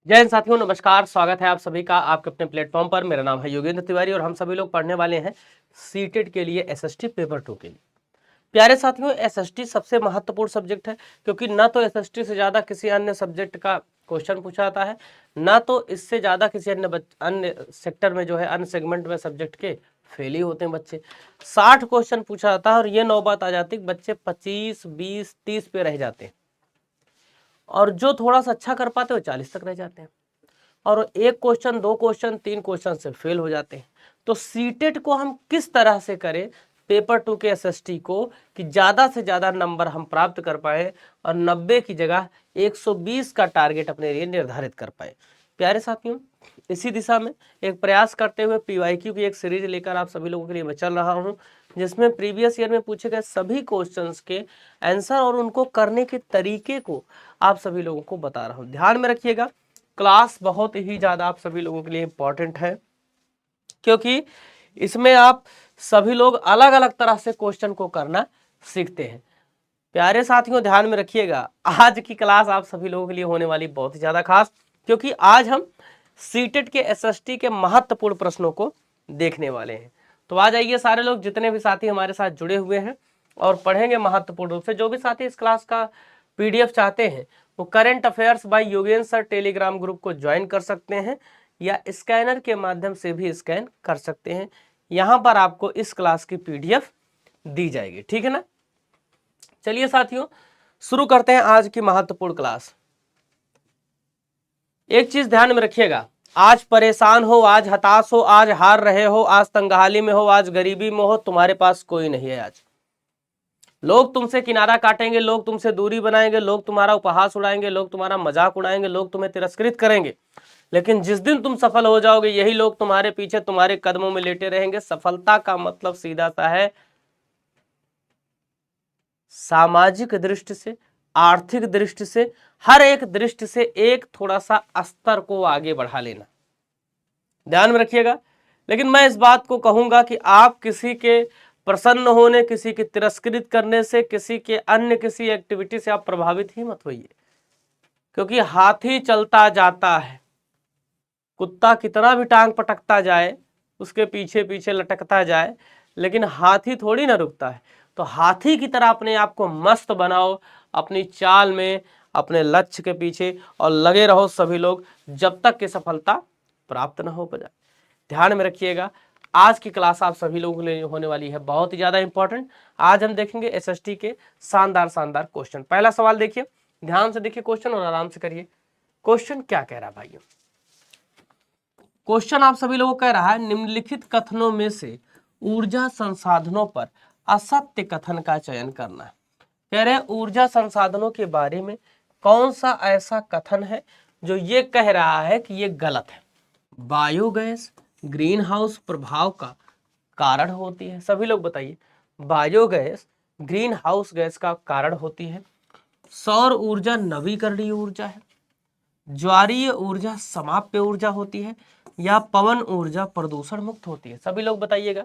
जय हिंद साथियों, नमस्कार। स्वागत है आप सभी का आपके अपने प्लेटफॉर्म पर। मेरा नाम है योगेंद्र तिवारी और हम सभी लोग पढ़ने वाले हैं सीटेट के लिए एसएसटी पेपर 2 के लिए। प्यारे साथियों, एसएसटी सबसे महत्वपूर्ण सब्जेक्ट है क्योंकि ना तो एसएसटी से ज़्यादा किसी अन्य सब्जेक्ट का क्वेश्चन पूछा जाता है, ना तो इससे ज़्यादा किसी अन्य सेक्टर में जो है अन्य सेगमेंट में सब्जेक्ट के फेल ही होते हैं बच्चे। 60 क्वेश्चन पूछा जाता है और ये नौबत आ जाती है कि बच्चे 25, 20, 30 पे रह जाते हैं और जो थोड़ा सा अच्छा कर पाते हैं वो 40 तक रह जाते हैं और एक क्वेश्चन, दो क्वेश्चन, तीन क्वेश्चन से फेल हो जाते हैं। तो सीटेट को हम किस तरह से करें पेपर 2 के एसएसटी को कि ज़्यादा से ज़्यादा नंबर हम प्राप्त कर पाए और 90 की जगह 120 का टारगेट अपने लिए निर्धारित कर पाए। प्यारे साथियों, इसी दिशा में एक प्रयास करते हुए पीवाईक्यू की एक सीरीज लेकर आप सभी लोगों के लिए मैं चल रहा हूं, जिसमें प्रीवियस ईयर में पूछे गए सभी क्वेश्चंस के आंसर और उनको करने के तरीके को आप सभी लोगों को बता रहा हूं। ध्यान में रखिएगा, क्लास बहुत ही ज़्यादा आप सभी लोगों के लिए इम्पॉर्टेंट है क्योंकि इसमें आप सभी लोग अलग अलग तरह से क्वेश्चन को करना सीखते हैं। प्यारे साथियों, ध्यान में रखिएगा, आज की क्लास आप सभी लोगों के लिए होने वाली बहुत ही ज़्यादा खास, क्योंकि आज हम सीटेट के एसएसटी के महत्वपूर्ण प्रश्नों को देखने वाले हैं। तो आ जाइए सारे लोग, जितने भी साथी हमारे साथ जुड़े हुए हैं और पढ़ेंगे महत्वपूर्ण रूप से। जो भी साथी इस क्लास का पीडीएफ चाहते हैं वो current affairs by Yogendra sir Telegram group को ज्वाइन कर सकते हैं या स्कैनर के माध्यम से भी स्कैन कर सकते हैं। यहाँ पर आपको इस क्लास की पीडीएफ दी जाएगी, ठीक है ना। चलिए साथियों, शुरू करते हैं आज की महत्वपूर्ण क्लास। एक चीज ध्यान में रखिएगा, आज परेशान हो, आज हताश हो, आज हार रहे हो, आज तंगहाली में हो, आज गरीबी में हो, तुम्हारे पास कोई नहीं है। आज लोग तुमसे किनारा काटेंगे, लोग तुमसे दूरी बनाएंगे, लोग तुम्हारा उपहास उड़ाएंगे, लोग तुम्हारा मजाक उड़ाएंगे, लोग तुम्हें तिरस्कृत करेंगे, लेकिन जिस दिन तुम सफल हो जाओगे यही लोग तुम्हारे पीछे तुम्हारे कदमों में लेटे रहेंगे। सफलता का मतलब सीधा सा है सामाजिक दृष्टि से, आर्थिक दृष्टि से, हर एक दृष्टि से एक थोड़ा सा स्तर को आगे बढ़ा लेना। ध्यान में रखिएगा। लेकिन मैं इस बात को कहूंगा कि आप किसी के प्रसन्न होने, किसी के तिरस्कृत करने से, किसी के अन्य किसी एक्टिविटी से आप प्रभावित ही मत होइए, क्योंकि हाथी चलता जाता है, कुत्ता कितना भी टांग पटकता जाए, उसके पीछे पीछे लटकता जाए, लेकिन हाथी थोड़ी ना रुकता है। तो हाथी की तरह अपने आप को मस्त बनाओ अपनी चाल में, अपने लक्ष्य के पीछे, और लगे रहो सभी लोग जब तक कि सफलता प्राप्त न हो जाए। ध्यान में रखिएगा, आज की क्लास आप सभी लोगों के लिए होने वाली है बहुत ही ज्यादा इंपॉर्टेंट। आज हम देखेंगे एसएसटी के शानदार शानदार क्वेश्चन। पहला सवाल देखिए, ध्यान से देखिए क्वेश्चन और आराम से करिए। क्वेश्चन क्या कह रहा है भाइयों? क्वेश्चन आप सभी लोगों को कह रहा है, निम्नलिखित कथनों में से ऊर्जा संसाधनों पर असत्य कथन का चयन करना है। कह रहे हैं ऊर्जा संसाधनों के बारे में कौन सा ऐसा कथन है जो ये कह रहा है कि ये गलत है। बायोगैस ग्रीन हाउस प्रभाव का कारण होती है। सभी लोग बताइए, बायोगैस ग्रीन हाउस गैस का कारण होती है। सौर ऊर्जा नवीकरणीय ऊर्जा है। ज्वारीय ऊर्जा समाप्य ऊर्जा होती है या पवन ऊर्जा प्रदूषण मुक्त होती है। सभी लोग बताइएगा।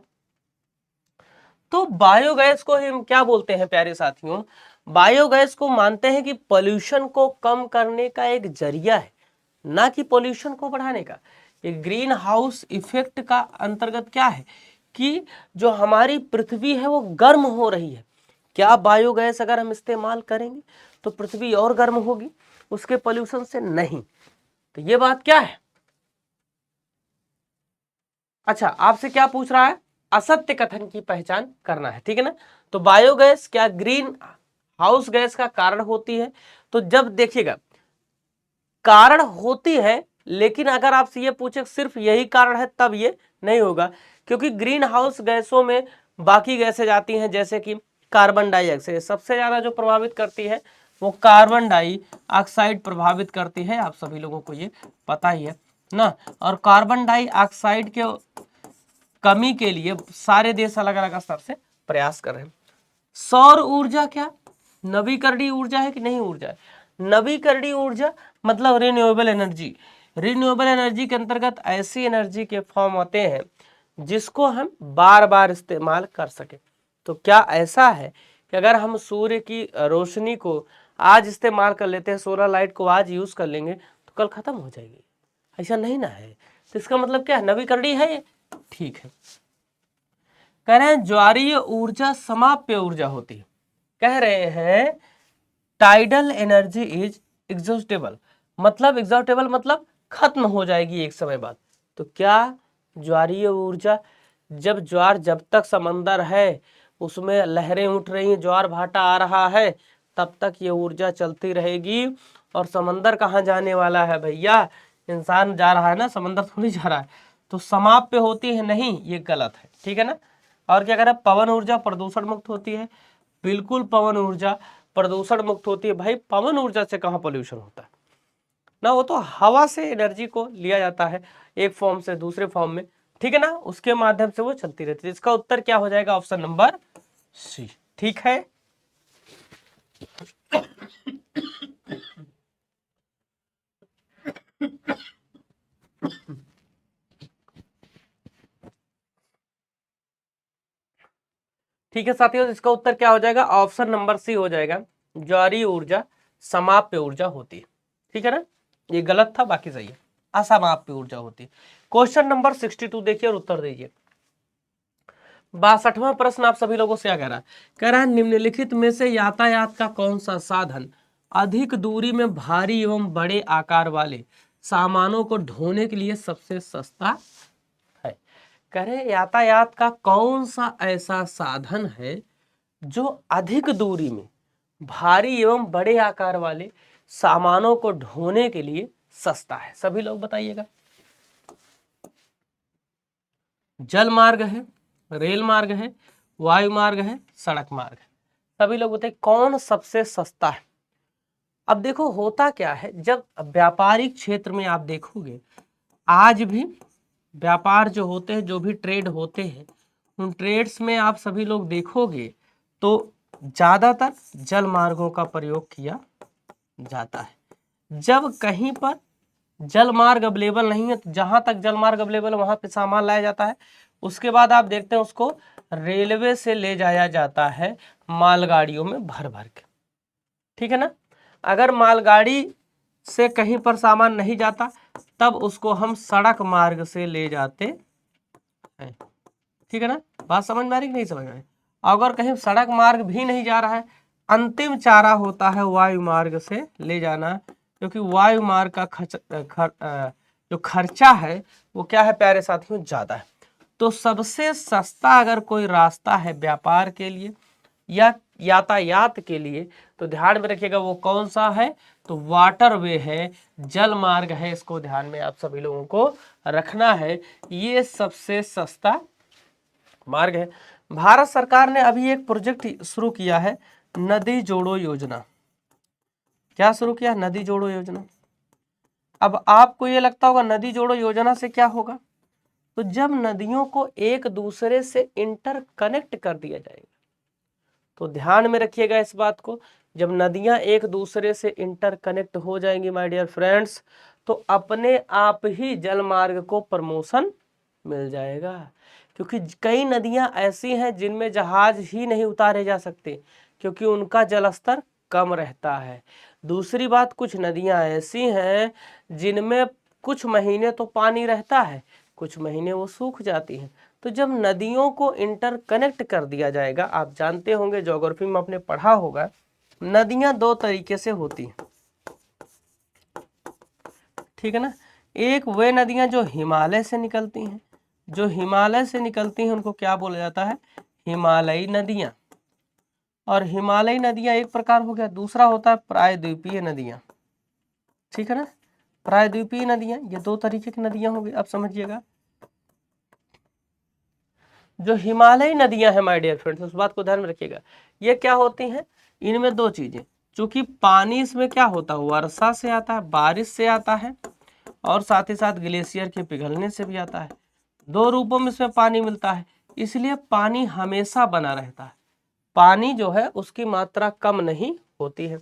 तो बायोगैस को हम क्या बोलते हैं प्यारे साथियों? बायोगैस को मानते हैं कि पोल्यूशन को कम करने का एक जरिया है, ना कि पोल्यूशन को बढ़ाने का। ये ग्रीन हाउस इफेक्ट का अंतर्गत क्या है कि जो हमारी पृथ्वी है वो गर्म हो रही है। क्या बायोगैस अगर हम इस्तेमाल करेंगे तो पृथ्वी और गर्म होगी उसके पोल्यूशन से? नहीं। तो ये बात क्या है? अच्छा, आपसे क्या पूछ रहा है? असत्य कथन की पहचान करना है, ठीक है ना। तो बायोगैस क्या ग्रीन हाउस गैस का कारण होती है? तो जब देखिएगा, कारण होती है, लेकिन अगर आपसे ये पूछे सिर्फ यही कारण है तब ये नहीं होगा, क्योंकि ग्रीन हाउस गैसों में बाकी गैसें जाती हैं, जैसे कि कार्बन डाइऑक्साइड सबसे ज्यादा जो प्रभावित करती है वो कार्बन डाइऑक्साइड प्रभावित करती है। आप सभी लोगों को ये पता ही है ना। और कार्बन डाइऑक्साइड के कमी के लिए सारे देश अलग अलग स्तर से प्रयास कर रहे हैं। सौर ऊर्जा क्या नवीकरणीय ऊर्जा है कि नहीं ऊर्जा है? नवीकरणीय ऊर्जा मतलब रिन्यूएबल एनर्जी। रिन्यूएबल एनर्जी के अंतर्गत ऐसी एनर्जी के फॉर्म होते हैं जिसको हम बार बार इस्तेमाल कर सके। तो क्या ऐसा है कि अगर हम सूर्य की रोशनी को आज इस्तेमाल कर लेते हैं, सोलर लाइट को आज यूज कर लेंगे, तो कल खत्म हो जाएगी, ऐसा नहीं ना है। तो इसका मतलब क्या है, नवीकरणीय है ये, ठीक है। कह रहे हैं ज्वारीय ऊर्जा समाप्य ऊर्जा होती है। कह रहे हैं टाइडल एनर्जी इज एग्जॉस्टेबल, मतलब एग्जॉस्टेबल मतलब खत्म हो जाएगी एक समय बाद। तो क्या ज्वारीय ऊर्जा, जब तक समंदर है उसमें लहरें उठ रही हैं, ज्वार भाटा आ रहा है, तब तक ये ऊर्जा चलती रहेगी। और समंदर कहाँ जाने वाला है भैया, इंसान जा रहा है ना, समंदर थोड़ी जा रहा है। तो समाप्य होती है नहीं, ये गलत है, ठीक है ना। और क्या कह रहा है, पवन ऊर्जा प्रदूषण मुक्त होती है, बिल्कुल पवन ऊर्जा प्रदूषण मुक्त होती है। भाई पवन ऊर्जा से कहाँ पोल्यूशन होता है ना, वो तो हवा से एनर्जी को लिया जाता है एक फॉर्म से दूसरे फॉर्म में, ठीक है ना, उसके माध्यम से वो चलती रहती है। इसका उत्तर क्या हो जाएगा, ऑप्शन नंबर सी, ठीक है। ठीक है साथियों, इसका उत्तर क्या हो जाएगा, ऑप्शन नंबर सी हो जाएगा, ज्वारीय ऊर्जा समाप्य ऊर्जा होती है, ठीक है ना। ये गलत था, बाकी सही है, असमाप्य ऊर्जा होती है। क्वेश्चन नंबर 62 देखिए और उत्तर दीजिए। 62वां प्रश्न आप सभी लोगों से क्या कह रहा है निम्नलिखित में से यातायात का कौन सा साधन अधिक दूरी में भारी एवं बड़े आकार वाले सामानों को ढोने के लिए सबसे सस्ता है। कह रहे यातायात का कौन सा ऐसा साधन है जो अधिक दूरी में भारी एवं बड़े आकार वाले सामानों को ढोने के लिए सस्ता है, सभी लोग बताइएगा। जल मार्ग है, रेल मार्ग है, वायु मार्ग है, सड़क मार्ग है, सभी लोग बताइए कौन सबसे सस्ता है। अब देखो होता क्या है, जब व्यापारिक क्षेत्र में आप देखोगे, आज भी व्यापार जो होते हैं, जो भी ट्रेड होते हैं, उन ट्रेड्स में आप सभी लोग देखोगे तो ज्यादातर जल मार्गों का प्रयोग किया जाता है। जब कहीं पर जल मार्ग अवेलेबल नहीं है, तो जहां तक जल मार्ग अवेलेबल है वहां पे सामान लाया जाता है। उसके बाद आप देखते हैं उसको रेलवे से ले जाया जाता है मालगाड़ियों में भर भर के, ठीक है ना। अगर मालगाड़ी से कहीं पर सामान नहीं जाता तब उसको हम सड़क मार्ग से ले जाते हैं, ठीक है ना। बात समझ में आ रही कि नहीं समझ में आ रही। अगर कहीं सड़क मार्ग भी नहीं जा रहा है, अंतिम चारा होता है वायु मार्ग से ले जाना, क्योंकि वायु मार्ग का जो खर्चा है वो क्या है प्यारे साथियों, ज्यादा है। तो सबसे सस्ता अगर कोई रास्ता है व्यापार के लिए या यातायात के लिए, तो ध्यान में रखिएगा वो कौन सा है, तो वाटर वे है, जल मार्ग है। इसको ध्यान में आप सभी लोगों को रखना है, ये सबसे सस्ता मार्ग है। भारत सरकार ने अभी एक प्रोजेक्ट शुरू किया है, नदी जोड़ो योजना। क्या शुरू किया, नदी जोड़ो योजना। अब आपको ये लगता होगा नदी जोड़ो योजना से क्या होगा, तो जब नदियों को एक दूसरे से इंटर कनेक्ट कर दिया जाएगा, तो ध्यान में रखिएगा इस बात को, जब नदियां एक दूसरे से इंटर कनेक्ट हो जाएंगी माय डियर फ्रेंड्स, तो अपने आप ही जल मार्ग को प्रमोशन मिल जाएगा। क्योंकि कई नदियां ऐसी हैं जिनमें जहाज ही नहीं उतारे जा सकते, क्योंकि उनका जलस्तर कम रहता है। दूसरी बात, कुछ नदियां ऐसी हैं जिनमें कुछ महीने तो पानी रहता है, कुछ महीने वो सूख जाती हैं। तो जब नदियों को इंटरकनेक्ट कर दिया जाएगा, आप जानते होंगे ज्योग्राफी में आपने पढ़ा होगा, नदियां दो तरीके से होती हैं, ठीक है ना। एक वे नदियां जो हिमालय से निकलती हैं, जो हिमालय से निकलती हैं उनको क्या बोला जाता है, हिमालयी नदियां। और हिमालयी नदियां एक प्रकार हो गया, दूसरा होता है प्रायद्वीपीय नदियां, ठीक है ना। प्रायद्वीपीय नदियां, ये दो तरीके की नदियां होगी, अब समझिएगा। जो हिमालयी नदियां हैं माय डियर फ्रेंड्स, उस बात को ध्यान में रखिएगा, ये क्या होती हैं, इनमें दो चीजें, चूंकि पानी इसमें क्या होता है, वर्षा से आता है, बारिश से आता है, और साथ ही साथ ग्लेशियर के पिघलने से भी आता है। दो रूपों में इसमें पानी मिलता है, इसलिए पानी हमेशा बना रहता है, पानी जो है उसकी मात्रा कम नहीं होती है।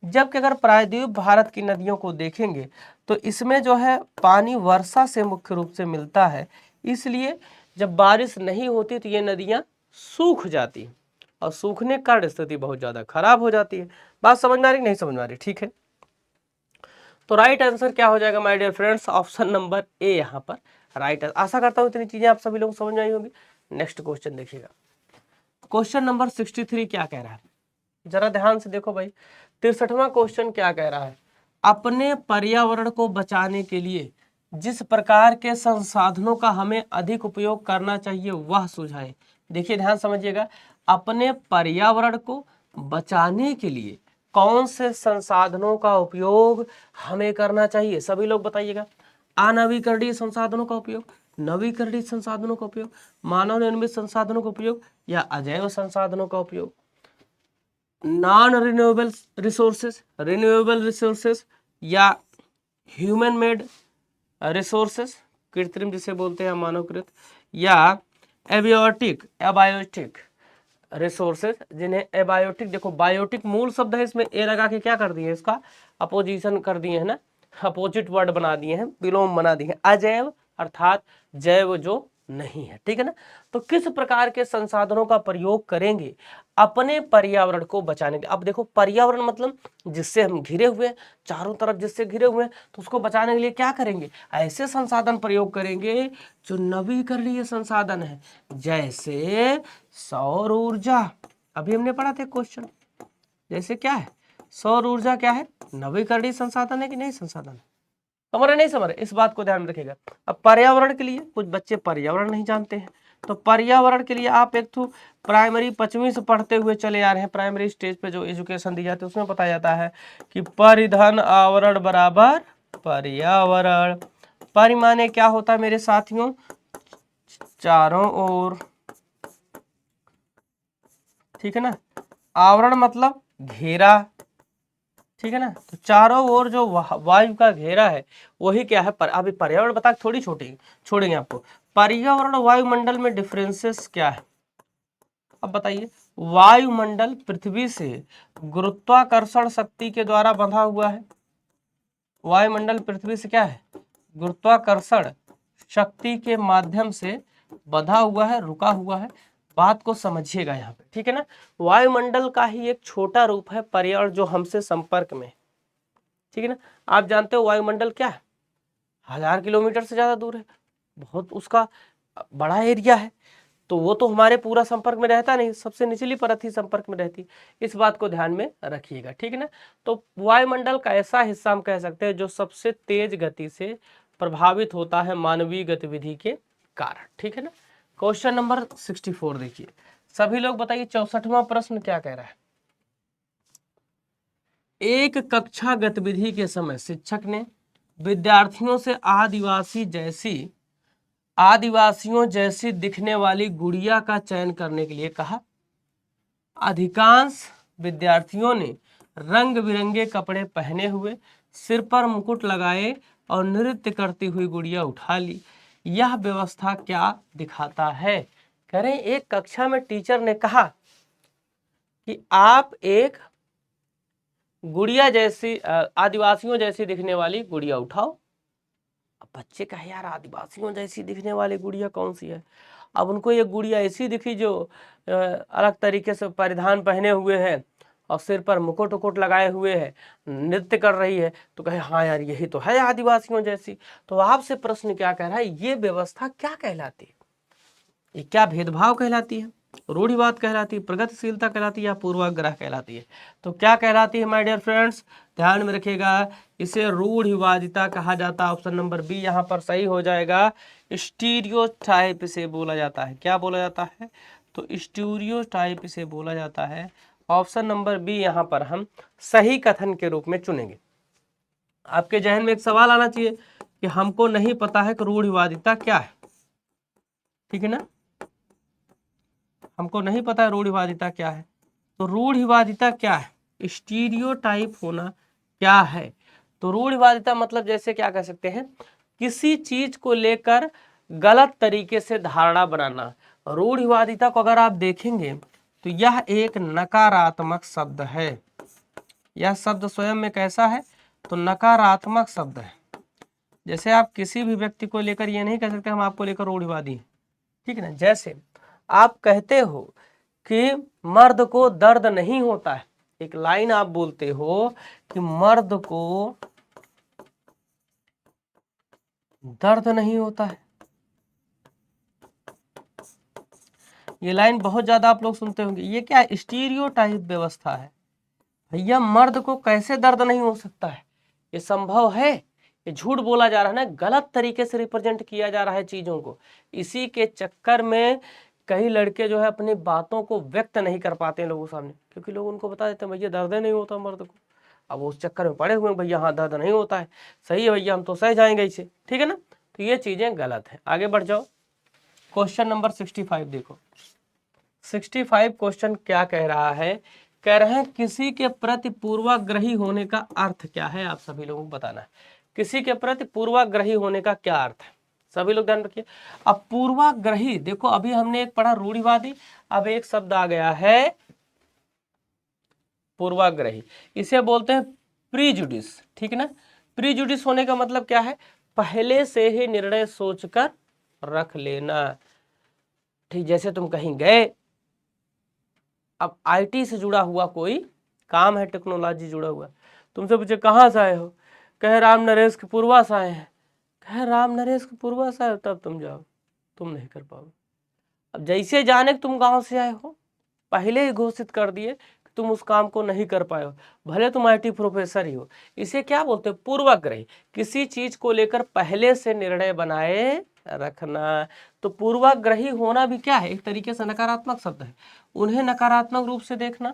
जबकि अगर प्रायद्वीप भारत की नदियों को देखेंगे तो इसमें जो है पानी वर्षा से मुख्य रूप से मिलता है, इसलिए जब बारिश नहीं होती तो ये नदियां सूख जाती हैं, और सूखने के कारण स्थिति बहुत ज्यादा खराब हो जाती है। बात समझ में आ रही नहीं समझ में आ रही, ठीक है। तो राइट आंसर क्या हो जाएगा my dear friends, option number A यहाँ पर राइट। आशा करता हूँ इतनी चीजें आप सभी लोग समझ में आई होंगी। नेक्स्ट क्वेश्चन देखिएगा, क्वेश्चन नंबर 63 क्या कह रहा है, जरा ध्यान से देखो भाई। 63वां क्वेश्चन क्या कह रहा है, अपने पर्यावरण को बचाने के लिए जिस प्रकार के संसाधनों का हमें अधिक उपयोग करना चाहिए वह सुझाएं। देखिए ध्यान समझिएगा, अपने पर्यावरण को बचाने के लिए कौन से संसाधनों का उपयोग हमें करना चाहिए, सभी लोग बताइएगा। अनवीकरणीय संसाधनों का उपयोग, नवीकरणीय संसाधनों का उपयोग, मानव निर्मित संसाधनों का उपयोग या अजैव संसाधनों का उपयोग, non renewable resources, renewable resources या ह्यूमन मेड रिसोर्सेस, कृत्रिम जिसे बोलते हैं मानवकृत, या एबायोटिक रिसोर्सेज जिन्हें एबायोटिक, देखो बायोटिक मूल शब्द है, इसमें ए लगा के क्या कर दिए, इसका अपोजिशन कर दिए है ना, अपोजिट वर्ड बना दिए हैं, विलोम बना दिए हैं, अजैव अर्थात जैव जो नहीं है, ठीक है ना। तो किस प्रकार के संसाधनों का प्रयोग करेंगे अपने पर्यावरण को बचाने के। अब देखो पर्यावरण मतलब जिससे हम घिरे हुए हैं, चारों तरफ जिससे घिरे हुए हैं, तो उसको बचाने के लिए क्या करेंगे, ऐसे संसाधन प्रयोग करेंगे जो नवीकरणीय संसाधन है, जैसे सौर ऊर्जा। अभी हमने पढ़ा था क्वेश्चन, जैसे क्या है सौर ऊर्जा, क्या है नवीकरणीय संसाधन है कि नहीं संसाधन है, समझ रहे नहीं समझ रहे, इस बात को ध्यान में रखिएगा। अब पर्यावरण के लिए कुछ बच्चे पर्यावरण नहीं जानते हैं, तो पर्यावरण के लिए आप एक तो प्राइमरी 5वीं से पढ़ते हुए चले आ रहे हैं, प्राइमरी स्टेज पे जो एजुकेशन दी जाती है उसमें बताया जाता है कि परिधन आवरण बराबर पर्यावरण। परिमाने क्या होता है मेरे साथियों, चारों ओर, ठीक है ना, आवरण मतलब घेरा, ठीक है ना, तो चारों ओर जो वायु का घेरा है वही क्या है अभी पर्यावरण बता थोड़ी छोड़ेंगे आपको। पर्यावरण वायुमंडल में डिफरेंसेस क्या है, अब बताइए। वायुमंडल पृथ्वी से गुरुत्वाकर्षण शक्ति के द्वारा बंधा हुआ है, वायुमंडल पृथ्वी से क्या है, गुरुत्वाकर्षण शक्ति के माध्यम से बंधा हुआ है, रुका हुआ है। बात को समझिएगा यहाँ पे, ठीक है ना। वायुमंडल का ही एक छोटा रूप है पर्यावरण जो हमसे संपर्क में, ठीक है ना। आप जानते हो वायुमंडल क्या है, 1000 किलोमीटर से ज्यादा दूर है, बहुत उसका बड़ा एरिया है, तो वो तो हमारे पूरा संपर्क में रहता नहीं, सबसे निचली परत ही संपर्क में रहती। इस बात को ध्यान में रखिएगा, ठीक है ना। तो वायुमंडल का ऐसा हिस्सा हम कह सकते हैं जो सबसे तेज गति से प्रभावित होता है मानवीय गतिविधि के कारण, ठीक है ना। क्वेश्चन नंबर 64 देखिए, सभी लोग बताइए 64वां प्रश्न क्या कह रहा है। एक कक्षा गतिविधि के समय शिक्षक ने विद्यार्थियों से आदिवासियों जैसी दिखने वाली गुड़िया का चयन करने के लिए कहा। अधिकांश विद्यार्थियों ने रंग बिरंगे कपड़े पहने हुए, सिर पर मुकुट लगाए और नृत्य करती हुई गुड़िया उठा ली। यह व्यवस्था क्या दिखाता है। कह रहे एक कक्षा में टीचर ने कहा कि आप एक गुड़िया जैसी आदिवासियों जैसी दिखने वाली गुड़िया उठाओ। अब बच्चे कहे यार आदिवासियों जैसी दिखने वाली गुड़िया कौन सी है। अब उनको ये गुड़िया ऐसी दिखी जो अलग तरीके से परिधान पहने हुए है और सिर पर मुकुट उकुट लगाए हुए है, नृत्य कर रही है, तो कहे हाँ यार यही तो है आदिवासियों जैसी। तो आपसे प्रश्न क्या कह रहा है, ये व्यवस्था क्या कहलाती है, ये क्या भेदभाव कहलाती है, रूढ़िवाद कहलाती है, प्रगतिशीलता कहलाती है या पूर्वाग्रह कहलाती है। तो क्या कहलाती है माय डियर फ्रेंड्स, ध्यान में रखिएगा, इसे रूढ़िवादिता कहा जाता है। ऑप्शन नंबर बी यहाँ पर सही हो जाएगा। स्टीरियोटाइप इसे बोला जाता है, क्या बोला जाता है, तो स्टीरियोटाइप इसे बोला जाता है। ऑप्शन नंबर बी यहाँ पर हम सही कथन के रूप में चुनेंगे। आपके जहन में एक सवाल आना चाहिए कि हमको नहीं पता है कि रूढ़िवादिता क्या है, ठीक है ना, हमको नहीं पता है रूढ़िवादिता क्या है। तो रूढ़िवादिता क्या है, स्टीरियोटाइप होना क्या है। तो रूढ़िवादिता मतलब जैसे क्या कह सकते हैं, किसी चीज को लेकर गलत तरीके से धारणा बनाना। रूढ़िवादिता को अगर आप देखेंगे तो यह एक नकारात्मक शब्द है। यह शब्द स्वयं में कैसा है, तो नकारात्मक शब्द है। जैसे आप किसी भी व्यक्ति को लेकर ये नहीं कह सकते हम आपको लेकर रूढ़िवादी हैं, ठीक है ना। जैसे आप कहते हो कि मर्द को दर्द नहीं होता है, एक लाइन आप बोलते हो कि मर्द को दर्द नहीं होता है। ये लाइन बहुत ज्यादा आप लोग सुनते होंगे। ये क्या स्टीरियोटाइप व्यवस्था है भैया, मर्द को कैसे दर्द नहीं हो सकता है, ये संभव है? ये झूठ बोला जा रहा है ना, गलत तरीके से रिप्रेजेंट किया जा रहा है चीजों को। इसी के चक्कर में कई लड़के जो है अपनी बातों को व्यक्त नहीं कर पाते हैं लोगों सामने, क्योंकि लोग उनको बता देते हैं भैया दर्द नहीं होता मर्द को। अब उस चक्कर में पड़े हुए हैं भैया, हाँ दर्द नहीं होता है, सही है भैया हम तो सह जाएंगे इसे, ठीक है ना। तो ये चीजें गलत है। आगे बढ़ जाओ, क्वेश्चन नंबर 65 देखो। 65 क्वेश्चन क्या कह रहा है, कह रहे हैं किसी के प्रति पूर्वाग्रही होने का अर्थ क्या है, आप सभी लोगों को बताना है। किसी के प्रति पूर्वाग्रही होने का क्या अर्थ है, सभी लोग ध्यान रखिए। अब पूर्वाग्रही देखो, अभी हमने एक पढ़ा रूढ़िवादी, अब एक शब्द आ गया है पूर्वाग्रही, इसे बोलते हैं प्रीजुडिस, ठीक है ना। प्रीजुडिस होने का मतलब क्या है, पहले से ही निर्णय सोचकर रख लेना। ठीक, जैसे तुम कहीं गए, अब आईटी से जुड़ा हुआ कोई काम है, टेक्नोलॉजी जुड़ा हुआ, तुमसे पूछे कहाँ से आए हो, कहे राम नरेश के पूर्वा से आए हैं, कहे राम नरेश के पूर्वा से आए हो, तब तुम जाओ, तुम नहीं कर पाओगे। अब जैसे जाने कि तुम गांव से आए हो, पहले ही घोषित कर दिए कि तुम उस काम को नहीं कर पाए हो, भले तुम आईटी प्रोफेसर ही हो। इसे क्या बोलते हैं, पूर्वाग्रही, किसी चीज को लेकर पहले से निर्णय बनाए रखना। तो पूर्वाग्रही होना भी क्या है, एक तरीके से नकारात्मक शब्द है। उन्हें नकारात्मक रूप से देखना,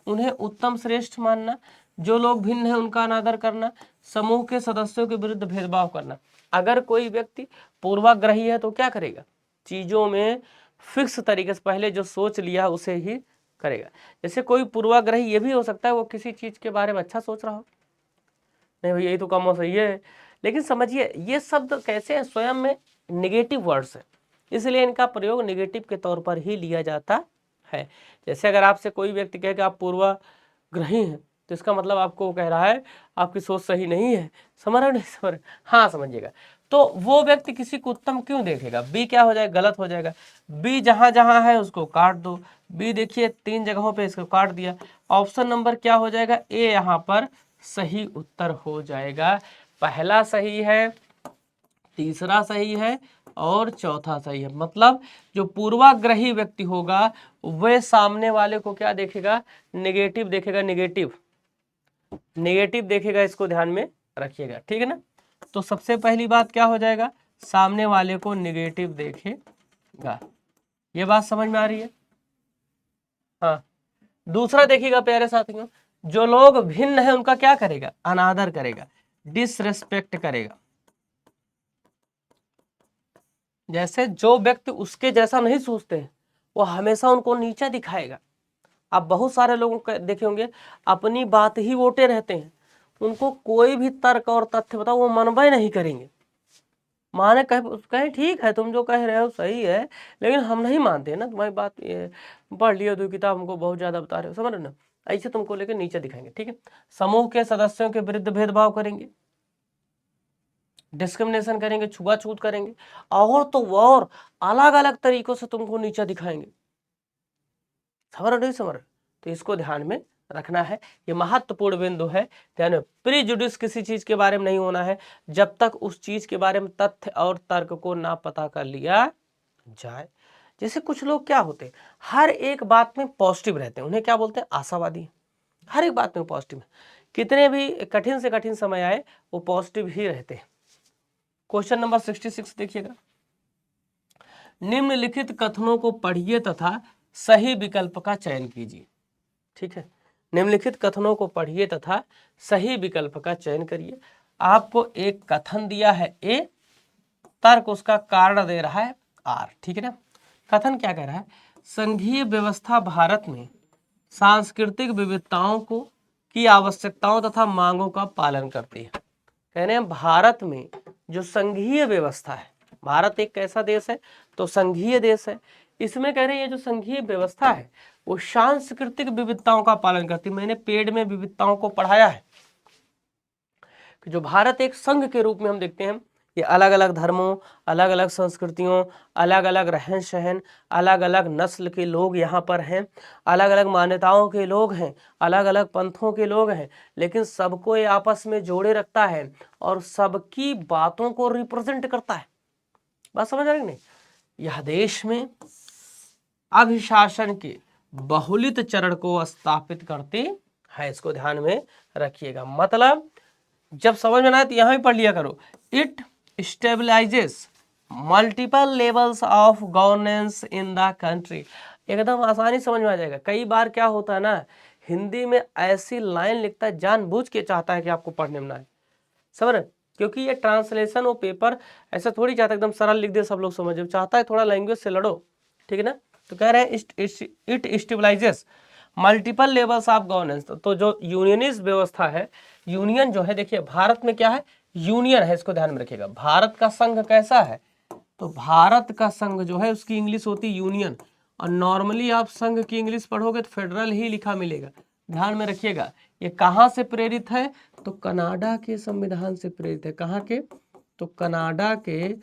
उन्हें उत्तम श्रेष्ठ मानना, जो लोग भिन्न है उनका अनादर करना, समूह के सदस्यों के विरुद्ध भेदभाव करना। अगर कोई व्यक्ति पूर्वाग्रही है तो क्या करेगा, चीजों में फिक्स तरीके से पहले जो सोच लिया उसे ही करेगा। जैसे कोई पूर्वाग्रही ये भी हो सकता है वो किसी चीज के बारे में अच्छा सोच रहा हो, नहीं भैया यही तो काम सही है, लेकिन समझिए ये शब्द कैसे है, स्वयं में निगेटिव वर्ड्स है, इसलिए इनका प्रयोग निगेटिव के तौर पर ही लिया जाता है। जैसे अगर आपसे कोई व्यक्ति कहे कि आप पूर्वाग्रही हैं, तो इसका मतलब आपको कह रहा है आपकी सोच सही नहीं है। समझ रहे हो, नहीं समझ रहे? हाँ समझिएगा। तो वो व्यक्ति किसी को उत्तम क्यों देखेगा, बी क्या हो जाएगा, गलत हो जाएगा। बी जहां जहां है उसको काट दो। बी देखिए 3 जगहों पे इसको काट दिया। ऑप्शन नंबर क्या हो जाएगा, ए यहाँ पर सही उत्तर हो जाएगा। पहला सही है, तीसरा सही है और चौथा सही है। मतलब जो पूर्वाग्रही व्यक्ति होगा वह सामने वाले को क्या देखेगा, नेगेटिव देखेगा, नेगेटिव नेगेटिव देखेगा, इसको ध्यान में रखिएगा, ठीक है ना। तो सबसे पहली बात क्या हो जाएगा, सामने वाले को नेगेटिव देखेगा। ये बात समझ में आ रही है। हाँ, दूसरा देखिएगा प्यारे साथियों, जो लोग भिन्न है उनका क्या करेगा, अनादर करेगा, डिसरेस्पेक्ट करेगा। जैसे जो व्यक्ति उसके जैसा नहीं सोचते हैं वो हमेशा उनको नीचा दिखाएगा। आप बहुत सारे लोगों को देखे होंगे अपनी बात ही वोटे रहते हैं, उनको कोई भी तर्क और तथ्य बताओ वो मनबे नहीं करेंगे। माने कहे ठीक है तुम जो कह रहे हो सही है, लेकिन हम नहीं मानते ना तुम्हारी बात, ये पढ़ लियो तो किताब हमको बहुत ज्यादा बता रहे हो, समझ रहे ना, ऐसे तुमको लेकर नीचे दिखाएंगे, ठीक है। समूह के सदस्यों के विरुद्ध भेदभाव करेंगे, डिस्क्रिमिनेशन करेंगे, छुआछूत करेंगे, और तो और अलग अलग तरीकों से तुमको नीचा दिखाएंगे। समझ रहे नहीं समझ रहे, तो इसको ध्यान में रखना है, ये महत्वपूर्ण बिंदु है। ध्यान में, प्रीजुडिस किसी चीज के बारे में नहीं होना है जब तक उस चीज के बारे में तथ्य और तर्क को ना पता कर लिया जाए। जैसे कुछ लोग क्या होते हैं, हर एक बात में पॉजिटिव रहते हैं, उन्हें क्या बोलते हैं, आशावादी। हर एक बात में पॉजिटिव है, कितने भी कठिन से कठिन समय आए वो पॉजिटिव ही रहते हैं। क्वेश्चन नंबर 66 देखिएगा, निम्नलिखित कथनों को पढ़िए तथा सही विकल्प का चयन कीजिए। ठीक है, निम्नलिखित कथनों को पढ़िए तथा सही विकल्प का चयन करिए। आपको एक कथन दिया है ए, तर्क उसका कारण दे रहा है आर, ठीक है ना। कथन क्या कह रहा है, संघीय व्यवस्था भारत में सांस्कृतिक विविधताओं को की आवश्यकताओं तथा मांगों का पालन करती है। कह रहे हैं भारत में जो संघीय व्यवस्था है, भारत एक कैसा देश है, तो संघीय देश है, इसमें कह रहे हैं ये जो संघीय व्यवस्था है वो सांस्कृतिक विविधताओं का पालन करती है। मैंने पेड़ में विविधताओं को पढ़ाया है कि जो भारत एक संघ के रूप में हम देखते हैं ये अलग अलग धर्मों, अलग अलग संस्कृतियों, अलग अलग रहन सहन, अलग अलग नस्ल के लोग यहाँ पर हैं, अलग अलग मान्यताओं के लोग हैं, अलग अलग पंथों के लोग हैं, लेकिन सबको ये आपस में जोड़े रखता है और सबकी बातों को रिप्रेजेंट करता है। बात समझ आ रही नहीं? यह देश में अभिशासन के बहुलित चरण को स्थापित करती है, इसको ध्यान में रखिएगा। मतलब जब समझ में ना आए तो यहां भी पढ़ लिया करो, it stabilises multiple levels of governance in the country. एकदम आसानी समझ में आ जाएगा। कई बार क्या होता है ना, हिंदी में ऐसी लाइन लिखता है, जानबूझ के चाहता है कि आपको पढ़ने में ना आए, समझ रहे? क्योंकि ये ट्रांसलेशन वो पेपर ऐसा थोड़ी चाहता है एकदम सरल लिख दे सब लोग समझे, चाहता है थोड़ा लैंग्वेज से लड़ो, ठीक है ना। तो कह रहे हैं it stabilises multiple levels of governance. तो जो यूनियनिस्ट व्यवस्था है, यूनियन जो है, देखिए भारत में क्या है, यूनियन है, इसको ध्यान में रखिएगा। भारत का संघ कैसा है, तो भारत का संघ जो है उसकी इंग्लिश होती है यूनियन, और नॉर्मली आप संघ की इंग्लिश पढ़ोगे तो फेडरल ही लिखा मिलेगा, ध्यान में रखिएगा। ये कहाँ से प्रेरित है, तो कनाडा के संविधान से प्रेरित है। कहाँ के, तो कनाडा के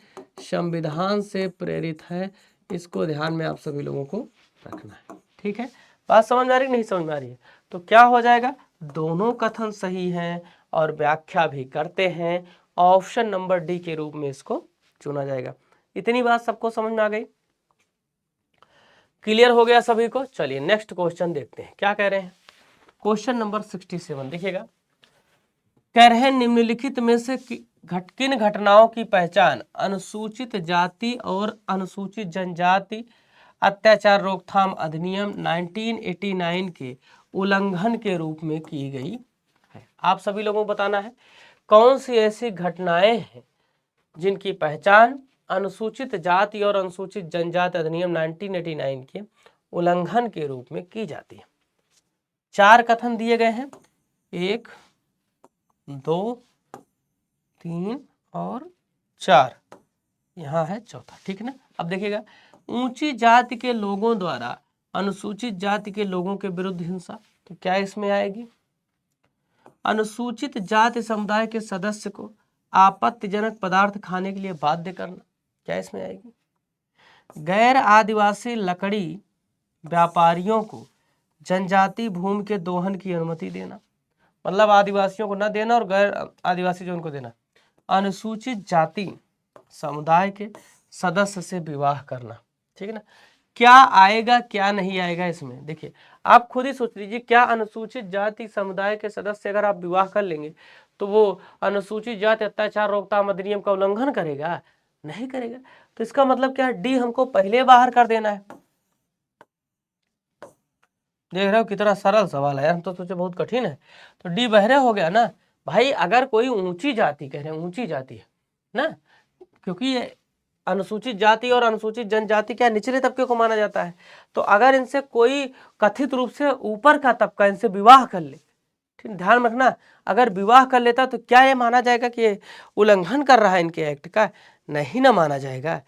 संविधान से प्रेरित है। इसको ध्यान में आप सभी लोगों को रखना है, ठीक है। बात समझ में आ रही नहीं समझ में आ रही है, तो क्या हो जाएगा, दोनों कथन सही हैं और व्याख्या भी करते हैं। ऑप्शन नंबर डी के रूप में इसको चुना जाएगा। इतनी बात सबको समझ में आ गई, क्लियर हो गया सभी को। चलिए नेक्स्ट क्वेश्चन देखते हैं क्या कह रहे हैं। क्वेश्चन नंबर 67 देखिएगा, कह रहे हैं निम्नलिखित में से किन घटनाओं की पहचान अनुसूचित जाति और अनुसूचित जनजाति अत्याचार रोकथाम अधिनियम 1989 के उल्लंघन के रूप में की गई है। आप सभी लोगों को बताना है कौन सी ऐसी घटनाएं हैं जिनकी पहचान अनुसूचित जाति और अनुसूचित जनजाति अधिनियम 1989 के उल्लंघन के रूप में की जाती है। 4 कथन दिए गए हैं, 1, 2, 3 और 4, यहाँ है चौथा, ठीक है ना। अब देखिएगा, ऊंची जाति के लोगों द्वारा अनुसूचित जाति के लोगों के विरुद्ध हिंसा, तो क्या इसमें आएगी। अनुसूचित जाति समुदाय के सदस्य को आपत्तिजनक पदार्थ खाने के लिए बाध्य करना, क्या इसमें आएगी। गैर आदिवासी लकड़ी व्यापारियों को जनजाति भूमि के दोहन की अनुमति देना, मतलब आदिवासियों को न देना और गैर आदिवासी जो उनको देना। अनुसूचित जाति समुदाय के सदस्य से विवाह करना, ठीक है ना। क्या आएगा क्या नहीं आएगा इसमें, देखिए आप खुद ही सोच लीजिए, क्या अनुसूचित जाति समुदाय के सदस्य अगर आप विवाह कर लेंगे तो वो अनुसूचित जाति अत्याचार रोकथाम अधिनियम का उल्लंघन करेगा, नहीं करेगा। तो इसका मतलब क्या है, डी हमको पहले बाहर कर देना है। देख रहे हो कितना सरल सवाल है, हम तो सोचे बहुत कठिन है, तो डी बहरे हो गया ना भाई। अगर कोई ऊंची जाति, कह रहे हैं ऊंची जाति है ना, क्योंकि ये अनुसूचित जाति और अनुसूचित जनजाति क्या निचले तबके को माना जाता है, तो अगर इनसे कोई कथित रूप से ऊपर का तबका इनसे विवाह कर ले, ठीक, ध्यान रखना, अगर विवाह कर लेता तो क्या ये माना जाएगा कि ये उल्लंघन कर रहा है इनके एक्ट का, नहीं ना माना जाएगा,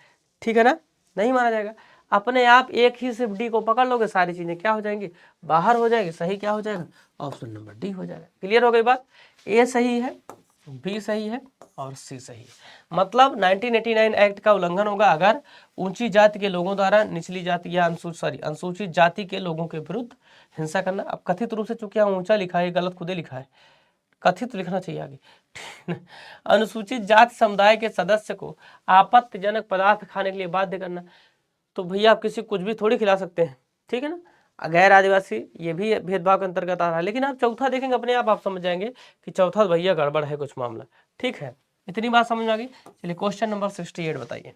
ठीक है ना, नहीं माना जाएगा। अपने आप एक ही सिर्फ डी को पकड़ लोगे, सारी चीजें क्या हो जाएंगी, बाहर हो जाएगी। सही क्या हो जाएगा, ऑप्शन नंबर डी हो जाएगा। क्लियर हो गई बात, ए सही है, बी सही है और सी सही है। मतलब 1989 एक्ट का उल्लंघन होगा अगर ऊंची जाति के लोगों द्वारा निचली जाति या अनुसूचित जाति के लोगों के विरुद्ध हिंसा करना। अब कथित रूप से, चूंकि यहाँ ऊंचा लिखा है, गलत खुदे लिखा है, कथित लिखना चाहिए आगे। अनुसूचित जाति समुदाय के सदस्य को आपत्तिजनक पदार्थ खाने के लिए बाध्य करना, तो भैया आप किसी कुछ भी थोड़ी खिला सकते हैं, ठीक है ना। गैर आदिवासी ये भी भेदभाव के अंतर्गत आ रहा है, लेकिन आप चौथा देखेंगे अपने आप समझ जाएंगे कि चौथा भैया गड़बड़ है कुछ मामला, ठीक है। इतनी बात समझ में आ गई। चलिए क्वेश्चन नंबर 68 बताइए,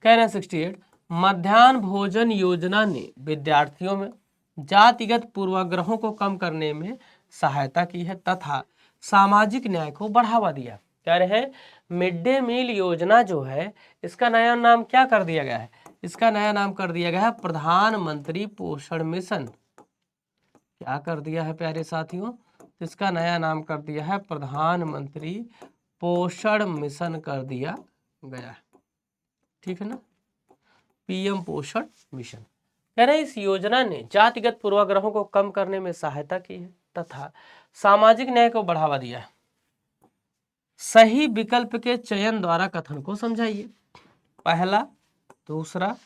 कह रहे हैं 68, मध्याह्न भोजन योजना ने विद्यार्थियों में जातिगत पूर्वाग्रहों को कम करने में सहायता की है तथा सामाजिक न्याय को बढ़ावा दिया। कह रहे हैं मिड डे मील योजना जो है इसका नया नाम क्या कर दिया गया है, इसका नया नाम कर दिया गया है प्रधानमंत्री पोषण मिशन। क्या कर दिया है प्यारे साथियों, इसका नया नाम कर दिया है प्रधानमंत्री पोषण मिशन कर दिया गया है, ठीक है ना, पीएम पोषण मिशन। कह रहे हैं इस योजना ने जातिगत पूर्वाग्रहों को कम करने में सहायता की है तथा सामाजिक न्याय को बढ़ावा दिया है। सही विकल्प के चयन द्वारा कथन को समझाइए। पहला, दूसरा,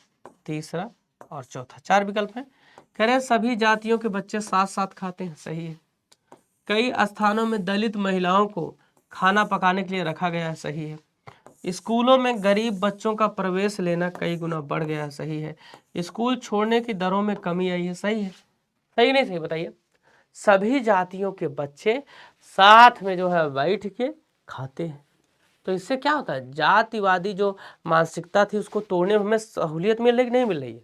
तीसरा और चौथा, 4 विकल्प हैं। कह रहे हैं सभी जातियों के बच्चे साथ साथ खाते हैं, सही है। कई स्थानों में दलित महिलाओं को खाना पकाने के लिए रखा गया है, सही है। स्कूलों में गरीब बच्चों का प्रवेश लेना कई गुना बढ़ गया है, सही है। स्कूल छोड़ने की दरों में कमी आई है, सही है। सही नहीं सही बताइए। सभी जातियों के बच्चे साथ में जो है बैठ के खाते हैं। तो इससे क्या होता है, जातिवादी जो मानसिकता थी उसको तोड़ने में हमें सहूलियत मिल रही कि नहीं मिल रही है?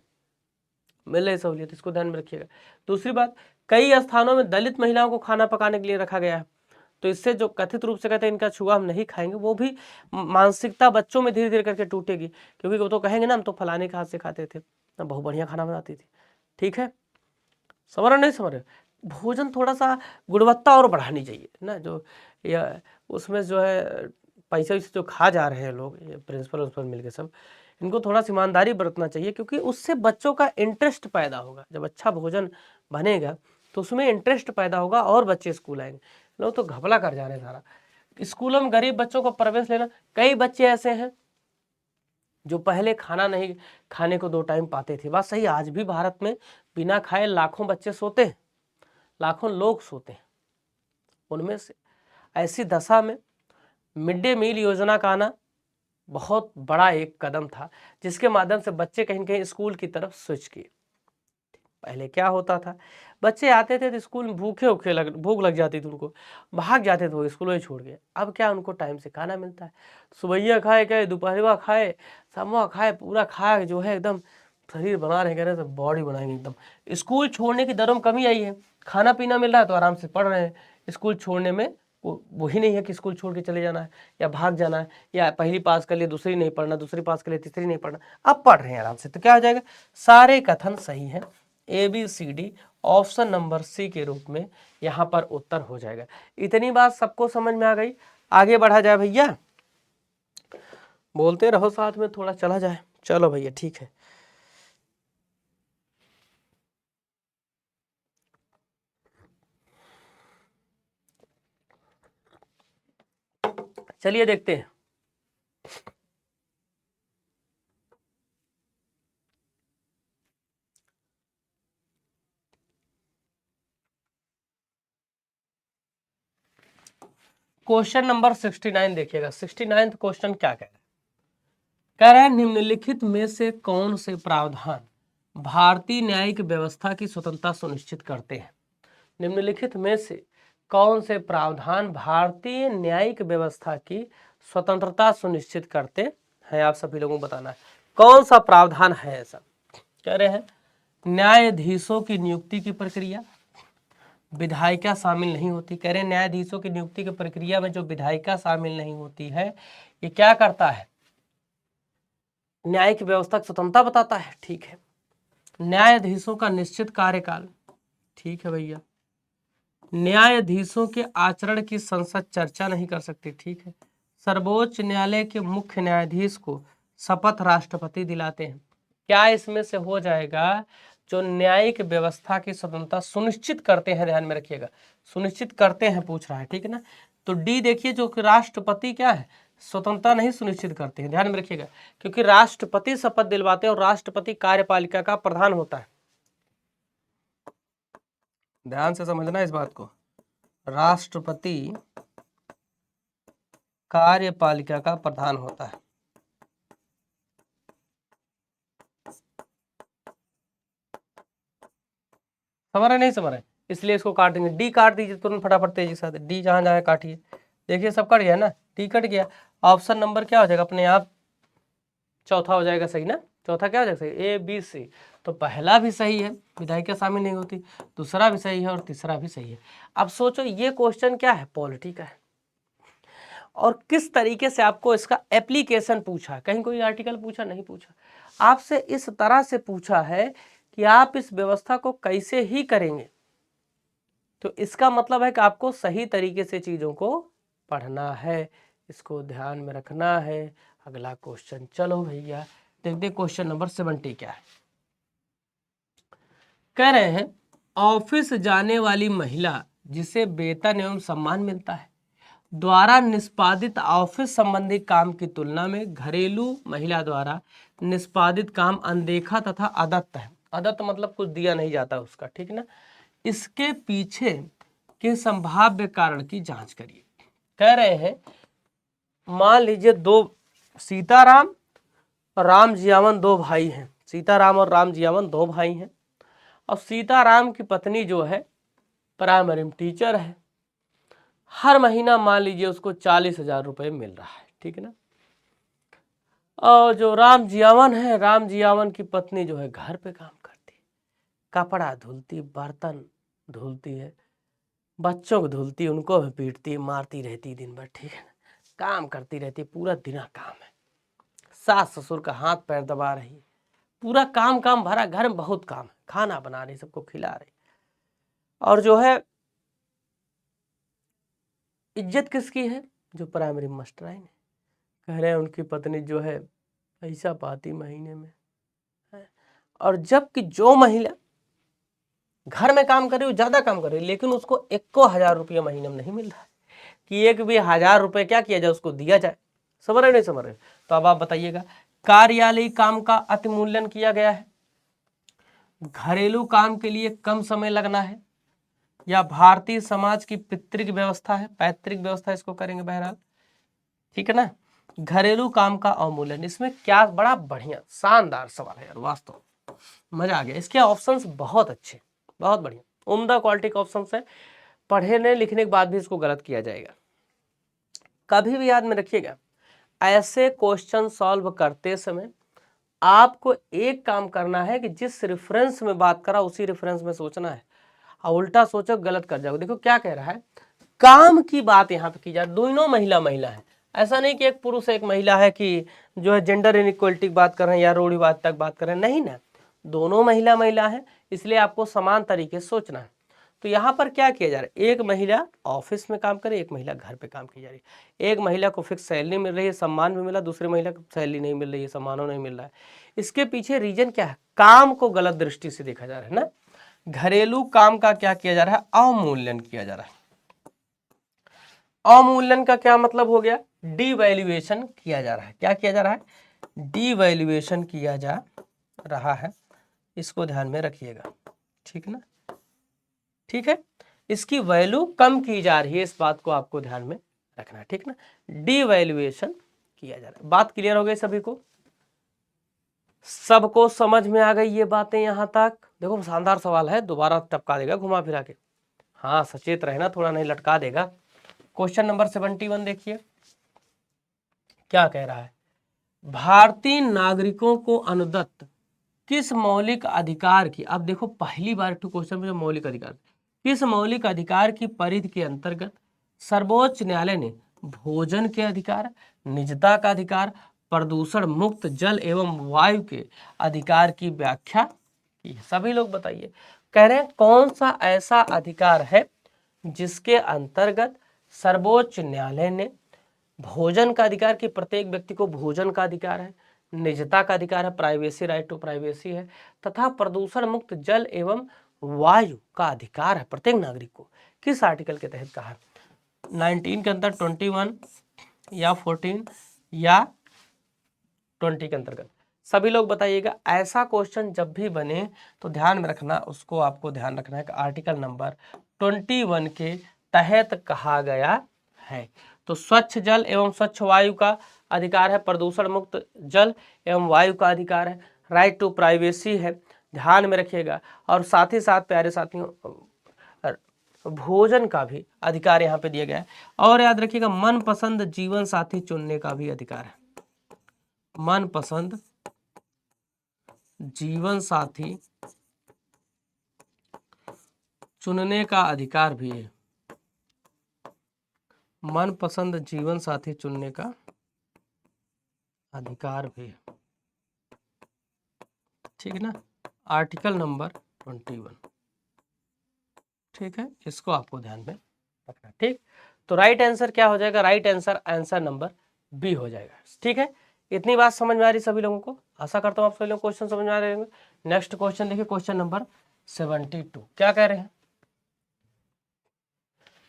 मिल रही सहूलियत, इसको ध्यान में रखिएगा। दूसरी बात, कई स्थानों में दलित महिलाओं को खाना पकाने के लिए रखा गया है। तो इससे जो कथित रूप से कहते हैं इनका छुआ हम नहीं खाएंगे, वो भी मानसिकता बच्चों में धीरे धीरे करके टूटेगी, क्योंकि वो तो कहेंगे ना हम तो फलाने के हाथ से खाते थे, बहुत बढ़िया खाना बनाती थी। ठीक है, समझ रहे नहीं समझ रहे? भोजन थोड़ा सा गुणवत्ता और बढ़ानी चाहिए ना, जो या उसमें जो है पैसे वैसे जो खा जा रहे हैं लोग, प्रिंसिपल मिलके सब, इनको थोड़ा सा ईमानदारी बरतना चाहिए, क्योंकि उससे बच्चों का इंटरेस्ट पैदा होगा। जब अच्छा भोजन बनेगा तो उसमें इंटरेस्ट पैदा होगा और बच्चे स्कूल आएंगे। लोग तो घपला कर जा रहे हैं सारा। स्कूलों में गरीब बच्चों को प्रवेश लेना, कई बच्चे ऐसे हैं जो पहले खाना नहीं खाने को 2 टाइम पाते थे। बात सही, आज भी भारत में बिना खाए लाखों बच्चे सोते हैं, लाखों लोग सोते हैं। उनमें से ऐसी दशा में मिड डे मील योजना का आना बहुत बड़ा एक कदम था, जिसके माध्यम से बच्चे कहीं न कहीं स्कूल की तरफ स्विच किए। पहले क्या होता था, बच्चे आते थे तो स्कूल में भूख लग जाती थी उनको, भाग जाते थे वो स्कूल ही छोड़ के। अब क्या, उनको टाइम से खाना मिलता है, सुबह खाए क्या, दोपहरवा खाए, शामवा खाए, पूरा खा जो है एकदम शरीर बना रहे, कह रहे हैं बॉडी बनाएंगे एकदम। स्कूल छोड़ने की दरों में कमी आई है, खाना पीना मिल रहा है तो आराम से पढ़ रहे हैं। स्कूल छोड़ने में वही नहीं है कि स्कूल छोड़ के चले जाना है या भाग जाना है, या पहली पास कर लिए दूसरी नहीं पढ़ना, दूसरी पास कर लिए तीसरी नहीं पढ़ना, अब पढ़ रहे हैं आराम से। तो क्या हो जाएगा, सारे कथन सही है। ABCD ऑप्शन नंबर C के रूप में यहाँ पर उत्तर हो जाएगा। इतनी बात सबको समझ में आ गई? आगे बढ़ा जाए भैया, बोलते रहो साथ में, थोड़ा चला जाए। चलो भैया ठीक है। चलिए देखते हैं। क्वेश्चन नंबर 69 देखिएगा। 69 क्वेश्चन क्या कह रहा है? कह रहा है निम्नलिखित में से कौन से प्रावधान भारतीय न्यायिक व्यवस्था की स्वतंत्रता सुनिश्चित करते हैं? निम्नलिखित में से कौन से प्रावधान भारतीय न्यायिक व्यवस्था की स्वतंत्रता सुनिश्चित करते हैं? आप सभी लोगों को बताना है कौन सा प्रावधान है ऐसा। कह रहे हैं न्यायाधीशों की नियुक्ति की प्रक्रिया विधायिका शामिल नहीं होती। कह रहे हैं न्यायाधीशों की नियुक्ति की प्रक्रिया में जो विधायिका शामिल नहीं होती है, ये क्या करता है, न्यायिक व्यवस्था की स्वतंत्रता बताता है। ठीक है। न्यायाधीशों का निश्चित कार्यकाल, ठीक है भैया। न्यायाधीशों के आचरण की संसद चर्चा नहीं कर सकती, ठीक है। सर्वोच्च न्यायालय के मुख्य न्यायाधीश को शपथ राष्ट्रपति दिलाते हैं। क्या इसमें से हो जाएगा, जो न्यायिक व्यवस्था की स्वतंत्रता सुनिश्चित करते हैं, ध्यान में रखिएगा, सुनिश्चित करते हैं पूछ रहा है, ठीक है ना। तो डी देखिए, जो कि राष्ट्रपति क्या है, स्वतंत्रता नहीं सुनिश्चित करते हैं, ध्यान में रखिएगा, क्योंकि राष्ट्रपति शपथ दिलवाते हैं और राष्ट्रपति कार्यपालिका का प्रधान होता है। ध्यान से समझना इस बात को, राष्ट्रपति कार्यपालिका का प्रधान होता है। समझ रहे नहीं समझ रहे, इसलिए इसको काट देंगे। डी काट दीजिए तुरंत फटाफट तेजी के साथ, डी जहां जहां काटिए। देखिए सब कट गया ना, डी कट गया। ऑप्शन नंबर क्या हो जाएगा अपने आप, चौथा हो जाएगा सही ना। चौथा क्या हो जाएगा सही, ABC। तो पहला भी सही है, विधायिका शामिल नहीं होती, दूसरा भी सही है और तीसरा भी सही है। अब सोचो ये क्वेश्चन क्या है, पॉलिटी का है, और किस तरीके से आपको इसका एप्लीकेशन पूछा, कहीं कोई आर्टिकल पूछा नहीं पूछा, आपसे इस तरह से पूछा है कि आप इस व्यवस्था को कैसे ही करेंगे। तो इसका मतलब है कि आपको सही तरीके से चीजों को पढ़ना है, इसको ध्यान में रखना है। अगला क्वेश्चन, चलो भैया देखते क्वेश्चन नंबर 70 क्या है। कह रहे हैं ऑफिस जाने वाली महिला जिसे वेतन एवं सम्मान मिलता है द्वारा निष्पादित ऑफिस संबंधी काम की तुलना में घरेलू महिला द्वारा निष्पादित काम अनदेखा तथा अदत्त है। अदत्त मतलब कुछ दिया नहीं जाता उसका, ठीक ना। इसके पीछे के संभाव्य कारण की जांच करिए। कह रहे हैं मान लीजिए दो सीताराम और राम जियावन दो भाई हैं। सीताराम और राम जियावन दो भाई हैं। अब सीताराम की पत्नी जो है प्राइमरी में टीचर है। हर महीना मान लीजिए उसको 40,000 रुपये मिल रहा है, ठीक है ना। और जो राम जियावन है, राम जियावन की पत्नी जो है घर पे काम करती है, कपड़ा धुलती, बर्तन धुलती है, बच्चों को धुलती, उनको भी पीटती मारती रहती दिन भर, ठीक है ना। काम करती रहती, पूरा दिन काम है। सास ससुर का हाथ पैर दबा रही है, पूरा काम काम भरा, घर में बहुत काम है, खाना बना रही, सबको खिला रही। और जो है इज्जत किसकी है? जो प्राइमरी मास्टर है। कह रहे हैं उनकी पत्नी जो है पैसा पाती महीने में है। और जबकि जो महिला घर में काम कर रही है वो ज्यादा काम कर रही है, लेकिन उसको 1,000 रुपया महीने में नहीं मिल रहा है कि एक भी 1,000 रुपये क्या किया जाए, उसको दिया जाए। समझ रहे नहीं समझ रहे? तो अब आप बताइएगा, कार्यालयी काम का अतिमूल्यन किया गया है, घरेलू काम के लिए कम समय लगना है, या भारतीय समाज की पैतृक व्यवस्था है, पैतृक व्यवस्था इसको करेंगे बहरहाल, ठीक है ना। घरेलू काम का अवमूल्यन, इसमें क्या, बड़ा बढ़िया शानदार सवाल है यार, वास्तव मजा आ गया। इसके ऑप्शंस बहुत अच्छे, बहुत बढ़िया, उम्दा क्वालिटी के ऑप्शंस है। पढ़ने लिखने के बाद भी इसको गलत किया जाएगा। कभी भी याद में रखिएगा, ऐसे क्वेश्चन सॉल्व करते समय आपको एक काम करना है कि जिस रेफरेंस में बात करा उसी रेफरेंस में सोचना है, और उल्टा सोचो गलत कर जाओगे। देखो क्या कह रहा है, काम की बात यहाँ पे की जाए, दोनों महिला महिला है। ऐसा नहीं कि एक पुरुष एक महिला है कि जो है जेंडर इनइक्वलिटी की बात कर रहे हैं या रूढ़िवाद तक बात कर रहे हैं, नहीं ना, दोनों महिला महिला है, इसलिए आपको समान तरीके से सोचना है। तो यहाँ पर क्या किया जा रहा है, एक महिला ऑफिस में काम करे, एक महिला घर पे काम की जा रही है। एक महिला को फिक्स सैलरी मिल रही है, सम्मान भी मिला, दूसरी महिला को सैलरी नहीं मिल रही है, सम्मानों नहीं मिल रहा है। इसके पीछे रीजन क्या है, काम को गलत दृष्टि से देखा जा रहा है ना। घरेलू काम का क्या किया जा रहा है, अवमूल्यन किया जा रहा है। अवमूल्यन का क्या मतलब हो गया, डीवैल्यूएशन किया जा रहा है। क्या किया जा रहा है, डीवैल्यूएशन किया जा रहा है, इसको ध्यान में रखिएगा, ठीक ना। ठीक है, इसकी वैल्यू कम की जा रही है, इस बात को आपको ध्यान में रखना है, ठीक ना। डीवैल्यूएशन किया जा रहा है। बात क्लियर हो गई सभी को, सबको समझ में आ गई ये बातें यहां तक? देखो शानदार सवाल है, दोबारा टपका देगा घुमा फिरा के। हाँ सचेत रहना थोड़ा, नहीं लटका देगा। क्वेश्चन नंबर 71 देखिए क्या कह रहा है, भारतीय नागरिकों को अनुदत्त किस मौलिक अधिकार की, अब देखो पहली बार क्वेश्चन में जो मौलिक अधिकार, किस मौलिक अधिकार की परिधि के अंतर्गत सर्वोच्च न्यायालय ने भोजन के अधिकार, निजता का अधिकार, प्रदूषण मुक्त जल एवं वायु के अधिकार की व्याख्या की? सभी लोग बताइए। कह रहे हैं कौन सा ऐसा अधिकार है जिसके अंतर्गत सर्वोच्च न्यायालय ने भोजन का अधिकार, कि प्रत्येक व्यक्ति को भोजन का अधिकार है, निजता का अधिकार है, प्राइवेसी, राइट टू प्राइवेसी है, तथा प्रदूषण मुक्त जल एवं वायु का अधिकार है प्रत्येक नागरिक को, किस आर्टिकल के तहत कहा? 19 के अंदर, 21 या 14 या 20 के अंतर्गत? सभी लोग बताइएगा। ऐसा क्वेश्चन जब भी बने तो ध्यान में रखना, उसको आपको ध्यान रखना है कि आर्टिकल नंबर 21 के तहत कहा गया है। तो स्वच्छ जल एवं स्वच्छ वायु का अधिकार है, प्रदूषण मुक्त जल एवं वायु का अधिकार है, राइट टू प्राइवेसी है, ध्यान में रखिएगा। और साथ ही साथ प्यारे साथियों भोजन का भी अधिकार यहाँ पे दिया गया है। और याद रखिएगा मनपसंद जीवन साथी चुनने का भी अधिकार है, मनपसंद जीवन साथी चुनने का अधिकार भी है, मनपसंद जीवन साथी चुनने का अधिकार भी है, ठीक है ना। आर्टिकल नंबर 21, ठीक है, इसको आपको ध्यान में रखना, ठीक। तो राइट आंसर क्या हो जाएगा, right answer answer number B हो जाएगा, ठीक है। इतनी बात समझ में आ रही सभी लोगों को? आशा करता हूँ आप सभी लोग क्वेश्चन समझ में आ रहे होंगे। नेक्स्ट क्वेश्चन देखिए, क्वेश्चन नंबर 72 क्या कह रहे हैं,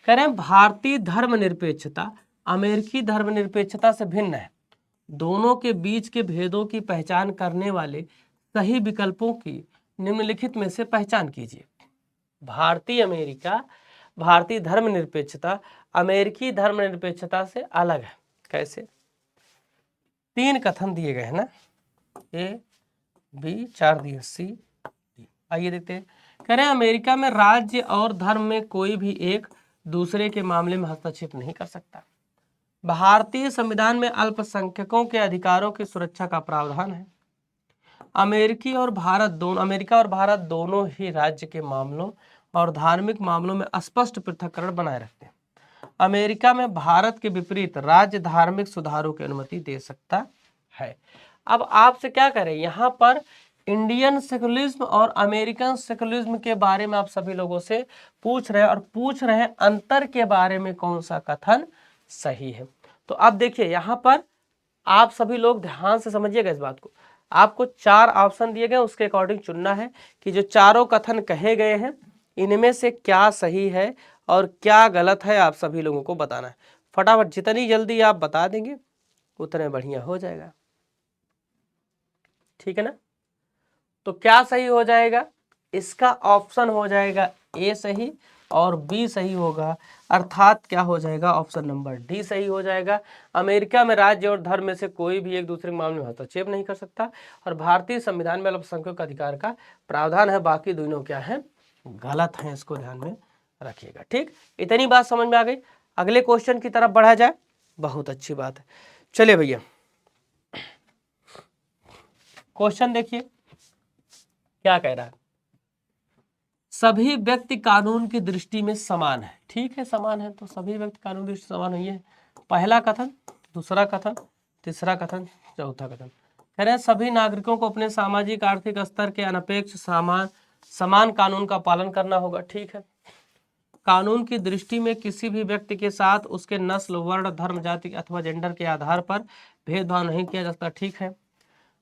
कह रहे हैं भारतीय धर्मनिरपेक्षता अमेरिकी धर्मनिरपेक्षता से भिन्न है। दोनों के बीच के भेदों की पहचान करने वाले सही विकल्पों की निम्नलिखित में से पहचान कीजिए। भारतीय धर्मनिरपेक्षता अमेरिकी धर्मनिरपेक्षता से अलग है। कैसे? 3 कथन दिए गए हैं ना, ए बी 4 दिए सी डी। आइए देखते हैं। कह रहे हैं अमेरिका में राज्य और धर्म में कोई भी एक दूसरे के मामले में हस्तक्षेप नहीं कर सकता। भारतीय संविधान में अल्पसंख्यकों के अधिकारों की सुरक्षा का प्रावधान है। अमेरिका और भारत दोनों ही राज्य के मामलों और धार्मिक मामलों में स्पष्ट पृथक्करण बनाए रखते हैं। अमेरिका में भारत के विपरीत राज्य धार्मिक सुधारों की अनुमति दे सकता है। अब आपसे क्या करें, यहाँ पर इंडियन सेकुलरिज्म और अमेरिकन सेकुलरिज्म के बारे में आप सभी लोगों से पूछ रहे हैं अंतर के बारे में कौन सा कथन सही है। तो अब देखिए यहाँ पर आप सभी लोग ध्यान से समझिएगा इस बात को। आपको 4 ऑप्शन दिए गए, उसके अकॉर्डिंग चुनना है कि जो चारों कथन कहे गए हैं इनमें से क्या सही है और क्या गलत है, आप सभी लोगों को बताना है। फटाफट जितनी जल्दी आप बता देंगे उतने बढ़िया हो जाएगा, ठीक है ना। तो क्या सही हो जाएगा, इसका ऑप्शन हो जाएगा ए सही और बी सही होगा, अर्थात क्या हो जाएगा, ऑप्शन नंबर डी सही हो जाएगा। अमेरिका में राज्य और धर्म में से कोई भी एक दूसरे के मामले में हस्तक्षेप नहीं कर सकता और भारतीय संविधान में अल्पसंख्यक अधिकार का प्रावधान है। बाकी दोनों क्या है, गलत हैं, इसको ध्यान में रखिएगा। ठीक, इतनी बात समझ में आ गई। अगले क्वेश्चन की तरफ बढ़ा जाए, बहुत अच्छी बात है। चलिए भैया क्वेश्चन देखिए क्या कह रहा है। सभी व्यक्ति कानून की दृष्टि में समान है। ठीक है, समान है तो सभी व्यक्ति कानून की दृष्टि समान हुई है। पहला कथन, दूसरा कथन, तीसरा कथन, चौथा कथन। कह रहे हैं सभी नागरिकों को अपने सामाजिक आर्थिक स्तर के अनपेक्ष समान कानून का पालन करना होगा। ठीक है, कानून की दृष्टि में किसी भी व्यक्ति के साथ उसके नस्ल, वर्ण, धर्म, जाति अथवा जेंडर के आधार पर भेदभाव नहीं किया जाता। ठीक है,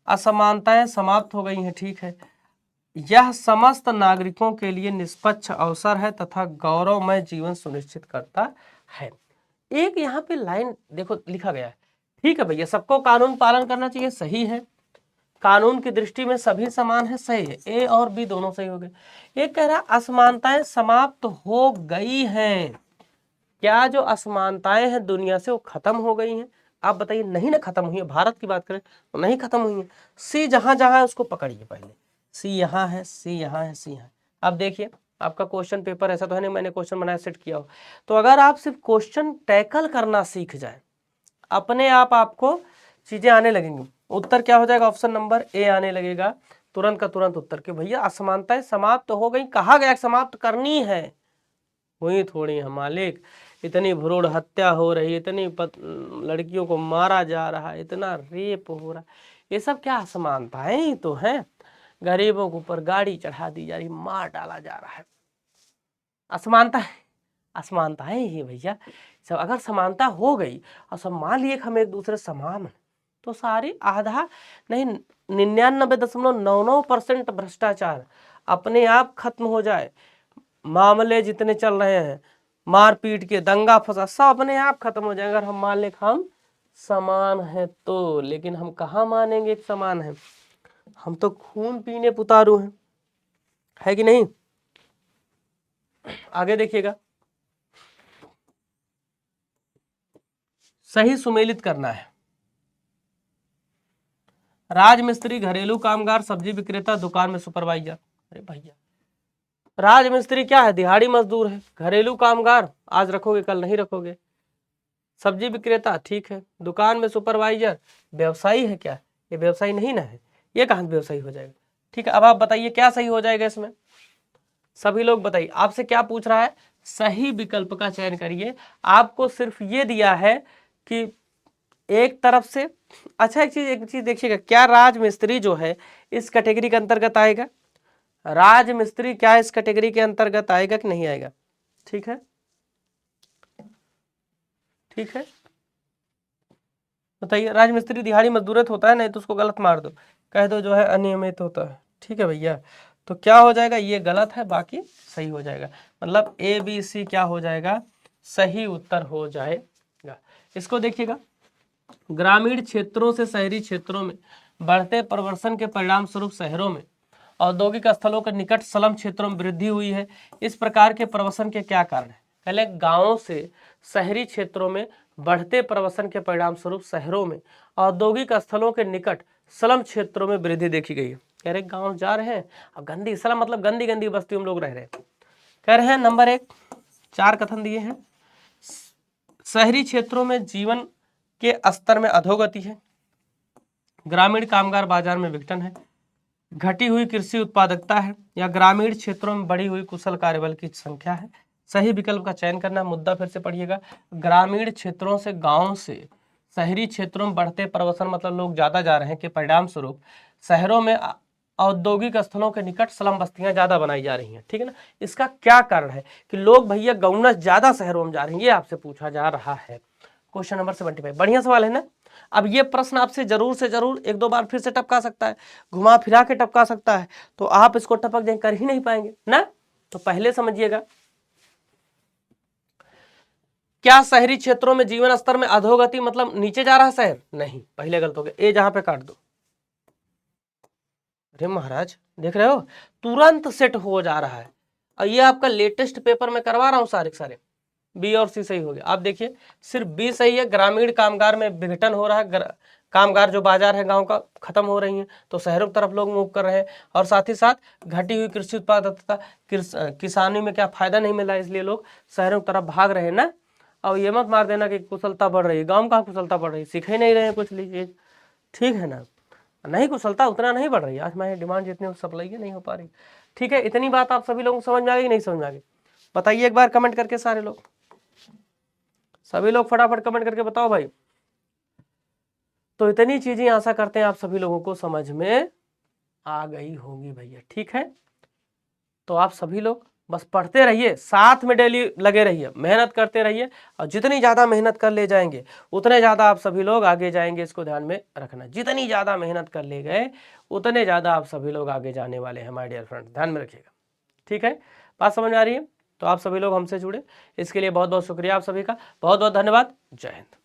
असमानताएं समाप्त हो गई हैं। ठीक है, यह समस्त नागरिकों के लिए निष्पक्ष अवसर है तथा गौरवमय जीवन सुनिश्चित करता है। एक यहाँ पे लाइन देखो लिखा गया है। ठीक है भैया, सबको कानून पालन करना चाहिए, सही है। कानून की दृष्टि में सभी समान है, सही है। ए और बी दोनों सही हो गए। एक कह रहा असमानताएं समाप्त हो गई हैं। क्या जो असमानताएं हैं दुनिया से वो खत्म हो गई हैं? आप बताइए। नहीं ना खत्म हुई है, भारत की बात करें तो नहीं खत्म हुई है। सी जहां जहां है उसको पकड़िए पहले। सी यहाँ है, सी यहाँ है, सी यहाँ। अब देखिए आपका क्वेश्चन पेपर ऐसा तो है नहीं मैंने क्वेश्चन बनाया सेट किया हो। तो अगर आप सिर्फ क्वेश्चन टैकल करना सीख जाए, अपने आप आपको चीजें आने लगेंगी। उत्तर क्या हो जाएगा, ऑप्शन नंबर ए आने लगेगा तुरंत का तुरंत उत्तर के भैया असमानताएं समाप्त हो गई। कहा गया समाप्त करनी है, हुई थोड़ी है मालिक। इतनी भ्रूण हत्या हो रही है, इतनी लड़कियों को मारा जा रहा है, इतना रेप हो रहा है, ये सब क्या असमानताएं ही तो हैं। गरीबों के ऊपर गाड़ी चढ़ा दी जा रही, मार डाला जा रहा है। असमानताएं ही भैया सब। अगर समानता हो गई और सब मान लिए हम एक दूसरे समान, तो सारी आधा नहीं 99.99% भ्रष्टाचार अपने आप खत्म हो जाए। मामले जितने चल रहे हैं मारपीट के, दंगा फसाद, सब अपने आप खत्म हो जाए अगर हम मान लें हम समान हैं तो। लेकिन हम कहाँ मानेंगे एक समान है, हम तो खून पीने पुतारू हैं, है कि नहीं। आगे देखिएगा, सही सुमेलित करना है। राजमिस्त्री, घरेलू कामगार, सब्जी विक्रेता, दुकान में सुपरवाइजर। अरे भैया राजमिस्त्री क्या है, दिहाड़ी मजदूर है। घरेलू कामगार आज रखोगे कल नहीं रखोगे। सब्जी विक्रेता ठीक है। दुकान में सुपरवाइजर व्यवसायी है। क्या ये व्यवसायी नहीं ना है, ये कहाँ व्यवसायी हो जाएगा। ठीक है, अब आप बताइए क्या सही हो जाएगा इसमें, सभी लोग बताइए। आपसे क्या पूछ रहा है, सही विकल्प का चयन करिए। आपको सिर्फ ये दिया है कि एक तरफ से। अच्छा एक चीज देखिएगा, क्या राजमिस्त्री जो है इस कैटेगरी के अंतर्गत आएगा? राजमिस्त्री क्या इस कैटेगरी के अंतर्गत आएगा कि नहीं आएगा? ठीक है, ठीक है बताइए। राजमिस्त्री दिहाड़ी मजदूरत होता है, नहीं तो उसको गलत मार दो, कह दो जो है अनियमित होता है। ठीक है भैया, तो क्या हो जाएगा, ये गलत है, बाकी सही हो जाएगा। मतलब ए बी सी क्या हो जाएगा, सही उत्तर हो जाएगा। इसको देखिएगा, ग्रामीण क्षेत्रों से शहरी क्षेत्रों में बढ़ते प्रवर्सन के परिणाम स्वरूप शहरों में औद्योगिक स्थलों के निकट स्लम क्षेत्रों में वृद्धि हुई है। इस प्रकार के प्रवसन के क्या कारण है? पहले गांवों से शहरी क्षेत्रों में बढ़ते प्रवसन के परिणाम स्वरूप शहरों में औद्योगिक स्थलों के निकट स्लम क्षेत्रों में वृद्धि देखी गई है। कह रहे गांव जा रहे हैं, अब गंदी स्लम मतलब गंदी गंदी बस्ती हम लोग रह रहे हैं। कह रहे हैं नंबर 1, 4 कथन दिए हैं। शहरी क्षेत्रों में जीवन के स्तर में अधोगति है, ग्रामीण कामगार बाजार में विघटन है, घटी हुई कृषि उत्पादकता है, या ग्रामीण क्षेत्रों में बढ़ी हुई कुशल कार्यबल की संख्या है। सही विकल्प का चयन करना। मुद्दा फिर से पढ़िएगा, ग्रामीण क्षेत्रों से गांव से शहरी क्षेत्रों में बढ़ते प्रवसन मतलब लोग ज्यादा जा रहे हैं के परिणाम स्वरूप शहरों में औद्योगिक स्थलों के निकट स्लम बस्तियां ज्यादा बनाई जा रही हैं। ठीक है ना। इसका क्या कारण है कि लोग भैया गौनस ज्यादा शहरों में जा रहे हैं, ये आपसे पूछा जा रहा है। क्वेश्चन नंबर 75, बढ़िया सवाल है ना। अब ये प्रश्न आपसे जरूर से जरूर 1-2 बार फिर से टपका सकता है, घुमा फिरा के टपका सकता है, तो आप इसको टपक जाए कर ही नहीं पाएंगे ना। तो पहले समझिएगा, क्या शहरी क्षेत्रों में जीवन स्तर में अधोगति मतलब नीचे जा रहा है शहर? नहीं, पहले गलत हो गया, ए जहां पे काट दो। अरे महाराज देख रहे हो, तुरंत सेट हो जा रहा है। और ये आपका लेटेस्ट पेपर में करवा रहा हूं सारे के सारे। बी और सी सही हो गया। आप देखिए सिर्फ बी सही है, ग्रामीण कामगार में विघटन हो रहा है, कामगार जो बाजार है गांव का खत्म हो रही है, तो शहरों की तरफ लोग मूव कर रहे हैं। और साथ ही साथ घटी हुई कृषि उत्पादकता, किसानी में क्या फायदा नहीं मिला, इसलिए लोग शहरों की तरफ भाग रहे हैं ना। और ये मत मार देना कि कुशलता बढ़ रही है, गाँव का कुशलता बढ़ रही है, सीख ही नहीं रहे हैं कुछ चीज। ठीक है ना, नहीं कुशलता उतना नहीं बढ़ रही है। आज मैं डिमांड जितनी सप्लाई नहीं हो पा रही। ठीक है, इतनी बात आप सभी लोगों को समझ में आ गई नहीं समझ में आ गई? बताइए एक बार कमेंट करके सारे लोग, सभी लोग फटाफट कमेंट करके बताओ भाई। तो इतनी चीजें आशा करते हैं आप सभी लोगों को समझ में आ गई होगी भैया। ठीक है, तो आप सभी लोग बस पढ़ते रहिए, साथ में डेली लगे रहिए, मेहनत करते रहिए, और जितनी ज्यादा मेहनत कर ले जाएंगे उतने ज्यादा आप सभी लोग आगे जाएंगे। इसको ध्यान में रखना, जितनी ज्यादा मेहनत कर ले गए उतने ज्यादा आप सभी लोग आगे जाने वाले हैं माय डियर फ्रेंड, ध्यान में रखिएगा। ठीक है, बात समझ में आ रही है? तो आप सभी लोग हमसे जुड़े, इसके लिए बहुत बहुत शुक्रिया आप सभी का, बहुत बहुत धन्यवाद। जय हिंद।